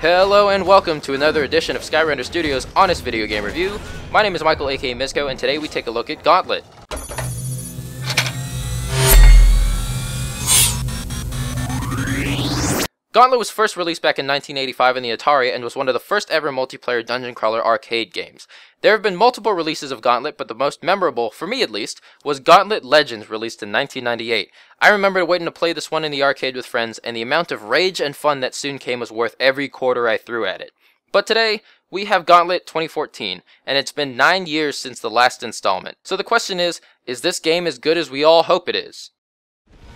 Hello and welcome to another edition of Skyrender Studios' Honest Video Game Review. My name is Michael aka Mizco, and today we take a look at Gauntlet. Gauntlet was first released back in 1985 in the Atari and was one of the first ever multiplayer dungeon crawler arcade games. There have been multiple releases of Gauntlet, but the most memorable, for me at least, was Gauntlet Legends, released in 1998. I remember waiting to play this one in the arcade with friends, and the amount of rage and fun that soon came was worth every quarter I threw at it. But today, we have Gauntlet 2014, and it's been 9 years since the last installment. So the question is this game as good as we all hope it is?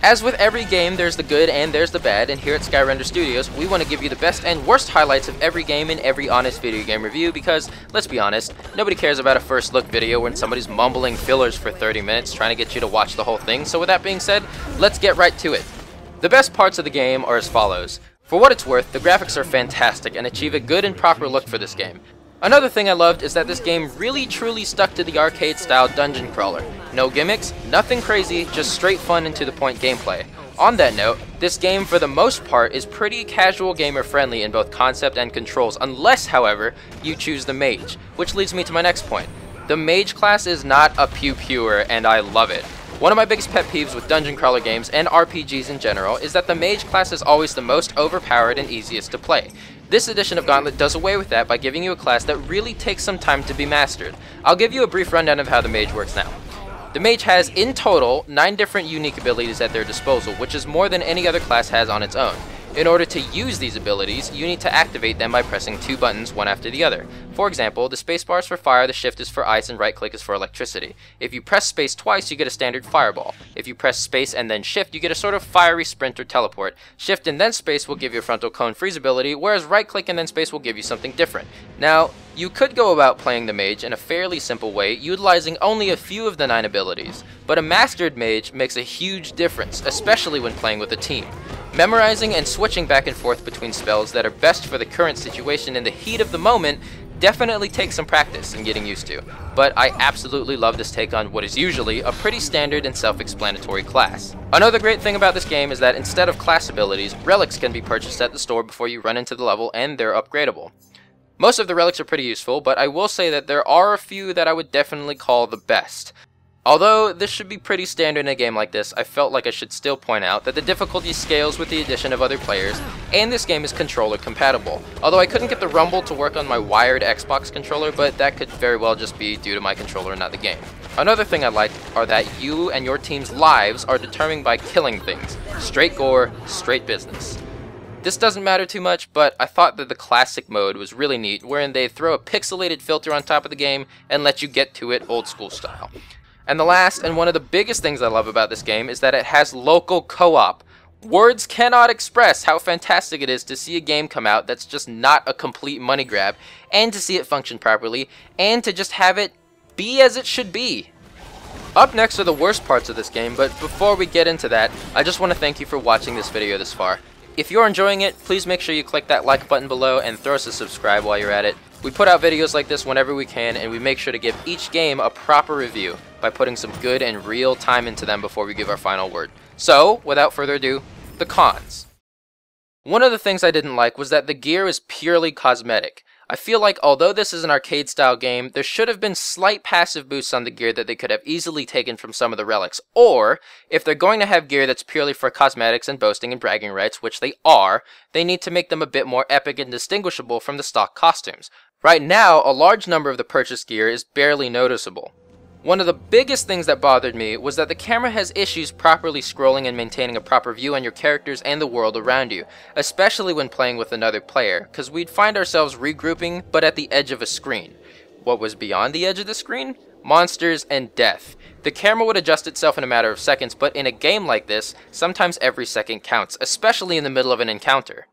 As with every game, there's the good and there's the bad, and here at Skyrender Studios, we want to give you the best and worst highlights of every game in every honest video game review because, let's be honest, nobody cares about a first look video when somebody's mumbling fillers for 30 minutes trying to get you to watch the whole thing. So with that being said, let's get right to it. The best parts of the game are as follows. For what it's worth, the graphics are fantastic and achieve a good and proper look for this game. Another thing I loved is that this game really truly stuck to the arcade-style dungeon crawler. No gimmicks, nothing crazy, just straight fun and to-the-point gameplay. On that note, this game for the most part is pretty casual gamer friendly in both concept and controls, unless, however, you choose the mage, which leads me to my next point. The mage class is not a pew-pewer, and I love it. One of my biggest pet peeves with dungeon crawler games and RPGs in general is that the mage class is always the most overpowered and easiest to play. This edition of Gauntlet does away with that by giving you a class that really takes some time to be mastered. I'll give you a brief rundown of how the mage works now. The mage has, in total, 9 different unique abilities at their disposal, which is more than any other class has on its own. In order to use these abilities, you need to activate them by pressing 2 buttons, one after the other. For example, the space bar is for fire, the shift is for ice, and right click is for electricity. If you press space twice, you get a standard fireball. If you press space and then shift, you get a sort of fiery sprint or teleport. Shift and then space will give you a frontal cone freeze ability, whereas right click and then space will give you something different. Now, you could go about playing the mage in a fairly simple way, utilizing only a few of the 9 abilities, but a mastered mage makes a huge difference, especially when playing with a team. Memorizing and switching back and forth between spells that are best for the current situation in the heat of the moment definitely takes some practice and getting used to, but I absolutely love this take on what is usually a pretty standard and self-explanatory class. Another great thing about this game is that instead of class abilities, relics can be purchased at the store before you run into the level, and they're upgradable. Most of the relics are pretty useful, but I will say that there are a few that I would definitely call the best. Although this should be pretty standard in a game like this, I felt like I should still point out that the difficulty scales with the addition of other players, and this game is controller compatible. Although I couldn't get the rumble to work on my wired Xbox controller, but that could very well just be due to my controller and not the game. Another thing I liked are that you and your team's lives are determined by killing things. Straight gore, straight business. This doesn't matter too much, but I thought that the classic mode was really neat, wherein they throw a pixelated filter on top of the game and let you get to it old school style. And the last, and one of the biggest things I love about this game, is that it has local co-op. Words cannot express how fantastic it is to see a game come out that's just not a complete money grab, and to see it function properly, and to just have it be as it should be. Up next are the worst parts of this game, but before we get into that, I just want to thank you for watching this video this far. If you're enjoying it, please make sure you click that like button below and throw us a subscribe while you're at it. We put out videos like this whenever we can, and we make sure to give each game a proper review by putting some good and real time into them before we give our final word. So, without further ado, the cons. One of the things I didn't like was that the gear is purely cosmetic. I feel like although this is an arcade style game, there should have been slight passive boosts on the gear that they could have easily taken from some of the relics, or if they're going to have gear that's purely for cosmetics and boasting and bragging rights, which they are, they need to make them a bit more epic and distinguishable from the stock costumes. Right now, a large number of the purchased gear is barely noticeable. One of the biggest things that bothered me was that the camera has issues properly scrolling and maintaining a proper view on your characters and the world around you, especially when playing with another player, because we'd find ourselves regrouping but at the edge of a screen. What was beyond the edge of the screen? Monsters and death. The camera would adjust itself in a matter of seconds, but in a game like this, sometimes every second counts, especially in the middle of an encounter.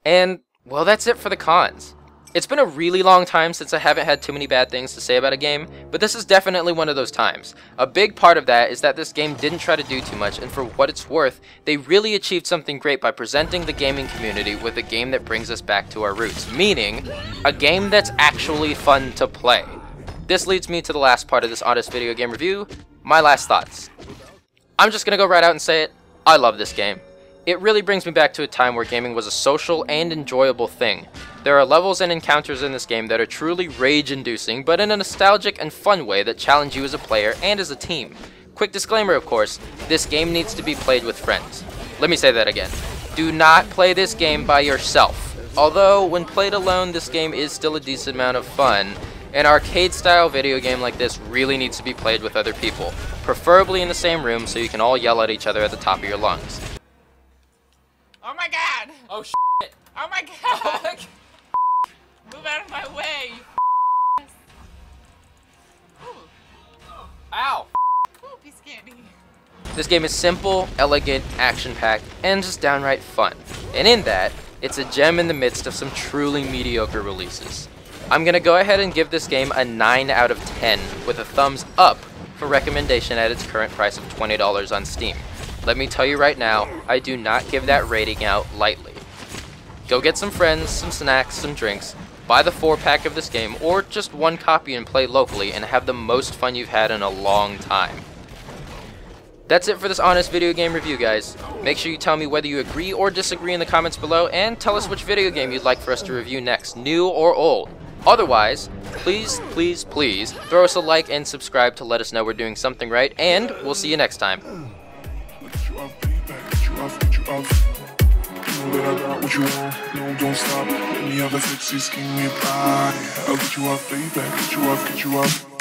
And, well, that's it for the cons. It's been a really long time since I haven't had too many bad things to say about a game, but this is definitely one of those times. A big part of that is that this game didn't try to do too much, and for what it's worth, they really achieved something great by presenting the gaming community with a game that brings us back to our roots, meaning a game that's actually fun to play. This leads me to the last part of this honest video game review, my last thoughts. I'm just gonna go right out and say it, I love this game. It really brings me back to a time where gaming was a social and enjoyable thing. There are levels and encounters in this game that are truly rage-inducing, but in a nostalgic and fun way that challenge you as a player and as a team. Quick disclaimer, of course, this game needs to be played with friends. Let me say that again. Do not play this game by yourself. Although, when played alone, this game is still a decent amount of fun. An arcade-style video game like this really needs to be played with other people, preferably in the same room so you can all yell at each other at the top of your lungs. Oh my god! Oh shit! Oh my god! Move out of my way! Ow! Ooh, piece of candy. This game is simple, elegant, action-packed, and just downright fun. And in that, it's a gem in the midst of some truly mediocre releases. I'm gonna go ahead and give this game a 9 out of 10 with a thumbs up for recommendation at its current price of $20 on Steam. Let me tell you right now, I do not give that rating out lightly. Go get some friends, some snacks, some drinks, buy the 4-pack of this game, or just one copy and play locally and have the most fun you've had in a long time. That's it for this honest video game review, guys. Make sure you tell me whether you agree or disagree in the comments below, and tell us which video game you'd like for us to review next, new or old. Otherwise, please, please, please, throw us a like and subscribe to let us know we're doing something right, and we'll see you next time. Don't stop, let me have a sexy skinny body. I'll get you off, baby, get you off.